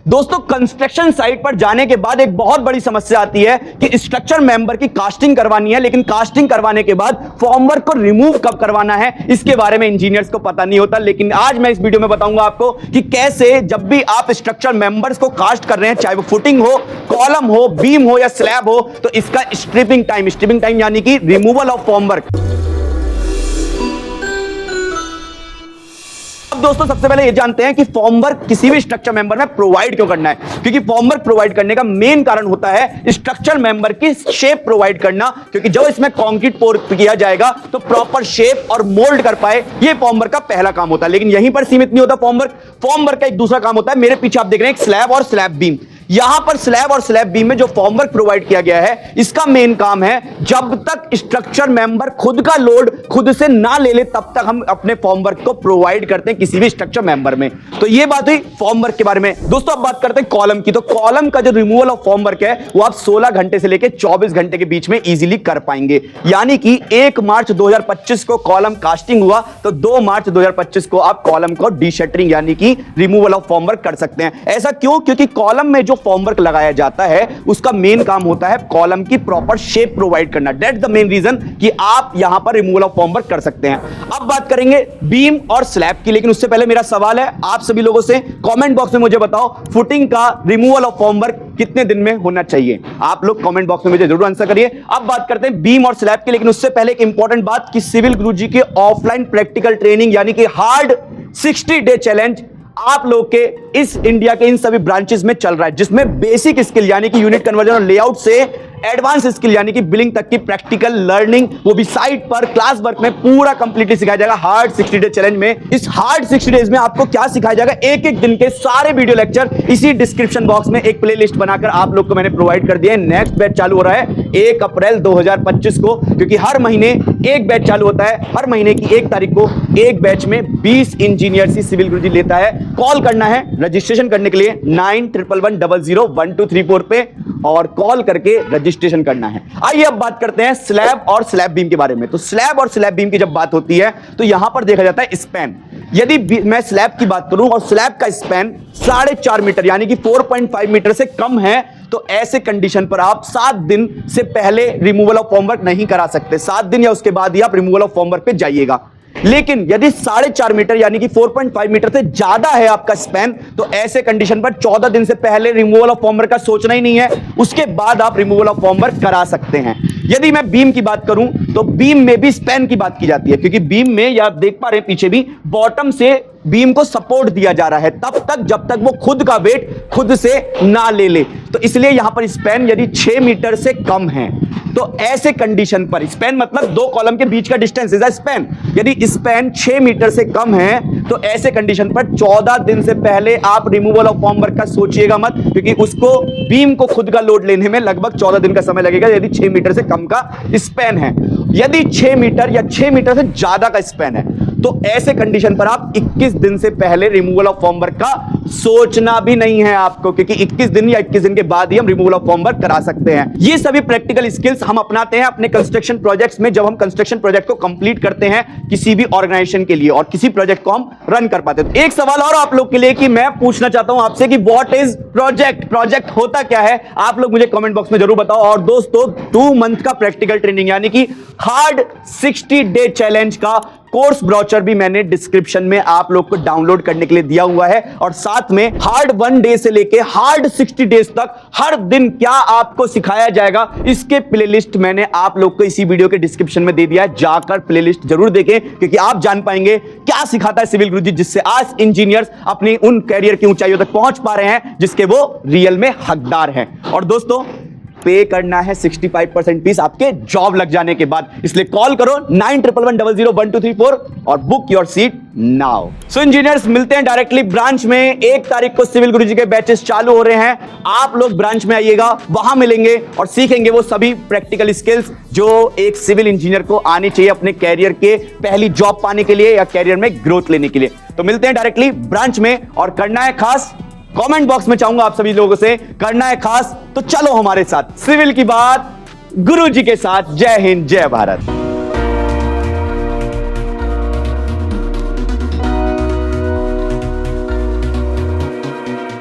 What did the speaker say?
दोस्तों construction site पर जाने के बाद एक बहुत बड़ी समस्या आती है कि स्ट्रक्चर मेंबर की कास्टिंग करवानी है, लेकिन कास्टिंग करवाने के बाद फॉर्मवर्क को रिमूव कब करवाना है इसके बारे में इंजीनियर्स को पता नहीं होता। लेकिन आज मैं इस वीडियो में बताऊंगा आपको कि कैसे जब भी आप स्ट्रक्चर मेंबर्स को कास्ट कर रहे हैं, चाहे वो फुटिंग हो, कॉलम हो, बीम हो या स्लैब हो, तो इसका स्ट्रिपिंग टाइम यानी कि रिमूवल ऑफ फॉर्मवर्क। अब दोस्तों सबसे पहले ये जानते हैं कि फॉर्मवर्क किसी भी स्ट्रक्चर मेंबर में प्रोवाइड क्यों करना है, क्योंकि फॉर्मवर्क प्रोवाइड करने का मेन कारण होता है स्ट्रक्चर मेंबर की शेप प्रोवाइड करना, क्योंकि जब इसमें कंक्रीट पोर किया जाएगा तो प्रॉपर शेप और मोल्ड कर पाए, ये फॉर्मवर्क का पहला काम होता है। लेकिन यहीं पर सीमित नहीं होता फॉर्मवर्क का एक दूसरा काम होता है। मेरे पीछे आप देख रहे हैं एक स्लैब और स्लैब बीम। यहां पर स्लैब और स्लैब बीम में जो फॉर्मवर्क प्रोवाइड किया गया है, इसका मेन काम है जब तक स्ट्रक्चर मेंबर खुद का लोड खुद से ना ले ले तब तक हम अपने फॉर्मवर्क को प्रोवाइड करते हैं किसी भी स्ट्रक्चर मेंबर में। तो ये बात हुई फॉर्मवर्क के बारे में। दोस्तों अब बात करते हैं कॉलम की। तो कॉलम का जो रिमूवल ऑफ फॉर्मवर्क है वो आप 16 घंटे से लेकर 24 घंटे के बीच में इजीली कर पाएंगे। यानी कि 1 मार्च 2025 को कॉलम कास्टिंग हुआ तो 2 मार्च 2025 को आप कॉलम को डीशटरिंग यानी कि रिमूवल ऑफ फॉर्मवर्क कर सकते हैं। ऐसा क्यों? क्योंकि कॉलम में जो फॉर्मवर्क लगाया जाता है उसका मेन काम होता है कॉलम की प्रॉपर शेप प्रोवाइड करना। दैट्स द मेन रीजन कि आप यहां पर रिमूवल ऑफ फॉर्मवर्क कर सकते हैं। अब बात करेंगे बीम और स्लैब की, लेकिन उससे पहले मेरा सवाल है आप सभी लोगों से, कमेंट बॉक्स में मुझे बताओ फुटिंग का रिमूवल ऑफ फॉर्मवर्क कितने दिन में होना चाहिए? आप लोग कमेंट बॉक्स में मुझे जरूर आंसर करिए। अब बात करते हैं बीम और स्लैब की, लेकिन उससे पहले एक इंपॉर्टेंट बात कि सिविल गुरुजी की ऑफलाइन प्रैक्टिकल ट्रेनिंग यानी कि हार्ड 60 डे चैलेंज आप लोग के इस इंडिया के इन सभी ब्रांचेस में चल रहा है, जिसमें बेसिक स्किल यानी कि यूनिट कन्वर्जन और लेआउट से एडवांस स्किल यानी कि बिलिंग तक की प्रैक्टिकल लर्निंग, वो भी साइट पर क्लास वर्क में पूरा कंप्लीटली सिखाया जाएगा हार्ड 60 डे चैलेंज में। इस हार्ड 60 डेज में आपको क्या सिखाया जाएगा, एक एक दिन के सारे वीडियो लेक्चर इसी डिस्क्रिप्शन बॉक्स में एक प्लेलिस्ट बनाकर आप लोग को मैंने प्रोवाइड कर दिया है। नेक्स्ट बैच चालू हो रहा है 1 अप्रैल 2025 को, क्योंकि हर महीने एक बैच चालू होता है। हर महीने की 1 तारीख को एक बैच में 20 इंजीनियर्स ही सिविल गुरुजी लेता है। कॉल करना है रजिस्ट्रेशन करने के लिए 9111001234 पे और कॉल करके रजिस्ट्रेशन करना है। आइए अब बात करते हैं स्लैब और स्लैब बीम के बारे में। तो स्लैब और स्लैब बीम की जब बात होती है तो यहां पर देखा जाता है स्पैन। यदि मैं स्लैब की बात करूं और स्लैब का स्पैन 4.5 मीटर यानी कि 4.5 मीटर से कम है, तो ऐसे कंडीशन पर आप 7 दिन से पहले रिमूवल ऑफ फॉर्मवर्क नहीं करा सकते। 7 दिन या उसके बाद ही आप रिमूवल ऑफ फॉर्मवर्क पे जाइएगा। लेकिन यदि 4.5 मीटर यानी कि 4.5 मीटर से ज्यादा है आपका स्पैन, तो ऐसे कंडीशन पर 14 दिन से पहले रिमूवल ऑफ फॉर्मवर्क का सोचना ही नहीं है, उसके बाद आप रिमूवल ऑफ फॉर्मवर्क करा सकते हैं। यदि मैं बीम की बात करूं तो बीम में भी स्पैन की बात की जाती है, क्योंकि बीम में या आप देख पा रहे हैं पीछे भी बॉटम से बीम को सपोर्ट दिया जा रहा है तब तक जब तक वो खुद का वेट खुद से ना ले ले। तो इसलिए यहां पर स्पैन यदि 6 मीटर से कम है तो ऐसे कंडीशन पर, स्पैन मतलब 2 कॉलम के बीच का डिस्टेंस इज अ स्पैन, यदि स्पैन 6 मीटर से कम है तो ऐसे कंडीशन पर 14 दिन से पहले आप रिमूवल ऑफ फॉर्मवर्क का सोचिएगा मत, क्योंकि उसको बीम को खुद का लोड लेने में लगभग 14 दिन का समय लगेगा यदि 6 मीटर से कम का स्पैन है। यदि 6 मीटर या 6 मीटर से ज्यादा का स्पैन है तो ऐसे कंडीशन पर आप 21 दिन से पहले रिमूवल ऑफ फॉर्मवर्क का सोचना भी नहीं है आपको, क्योंकि 21 दिन या 21 दिन के बाद ही हम रिमूवल ऑफ फॉर्मवर्क करा सकते हैं। ये सभी प्रैक्टिकल स्किल्स हम अपनाते हैं अपने कंस्ट्रक्शन प्रोजेक्ट्स में, जब हम कंस्ट्रक्शन प्रोजेक्ट को कंप्लीट करते हैं किसी भी ऑर्गेनाइजेशन के लिए और किसी प्रोजेक्ट को हम रन कर पाते हैं। एक सवाल और आप लोग के लिए कि मैं पूछना चाहता हूं आपसे कि व्हाट इज प्रोजेक्ट, प्रोजेक्ट होता क्या है? आप लोग मुझे कमेंट बॉक्स में जरूर बताओ। और दोस्तों 2 मंथ का प्रैक्टिकल ट्रेनिंग यानी कि हार्ड 60 डे चैलेंज का कोर्स ब्रोचर भी मैंने डिस्क्रिप्शन में आप लोग को डाउनलोड करने के लिए दिया हुआ है, और साथ में हार्ड 1 डे से लेके हार्ड 60 डेज तक हर दिन क्या आपको सिखाया जाएगा इसके प्लेलिस्ट मैंने आप लोग को इसी वीडियो के डिस्क्रिप्शन में दे दिया है। जाकर प्लेलिस्ट जरूर देखें, क्योंकि आप जान पाएंगे क्या सिखाता है सिविल गुरुजी, जिससे आज इंजीनियर्स अपनी उन कैरियर की ऊंचाइयों तक पहुंच पा रहे हैं जिसके वो रियल में हकदार हैं। और दोस्तों पे करना है 65% फीस आपके जॉब लग जाने के बाद, इसलिए कॉल करो 9111001234 और book your seat now. So engineers मिलते हैं डायरेक्टली ब्रांच में। 1 तारीख को सिविल गुरुजी के बैचेस चालू हो रहे हैं। आप लोग ब्रांच में आइएगा, वहां मिलेंगे और सीखेंगे वो सभी प्रैक्टिकल स्किल्स जो एक सिविल इंजीनियर को आनी चाहिए अपने कैरियर के पहली जॉब पाने के लिए या कैरियर में ग्रोथ लेने के लिए। तो मिलते हैं डायरेक्टली ब्रांच में, और करना है खास, कमेंट बॉक्स में चाहूंगा आप सभी लोगों से करना है खास, तो चलो हमारे साथ सिविल की बात गुरुजी के साथ। जय हिंद, जय भारत।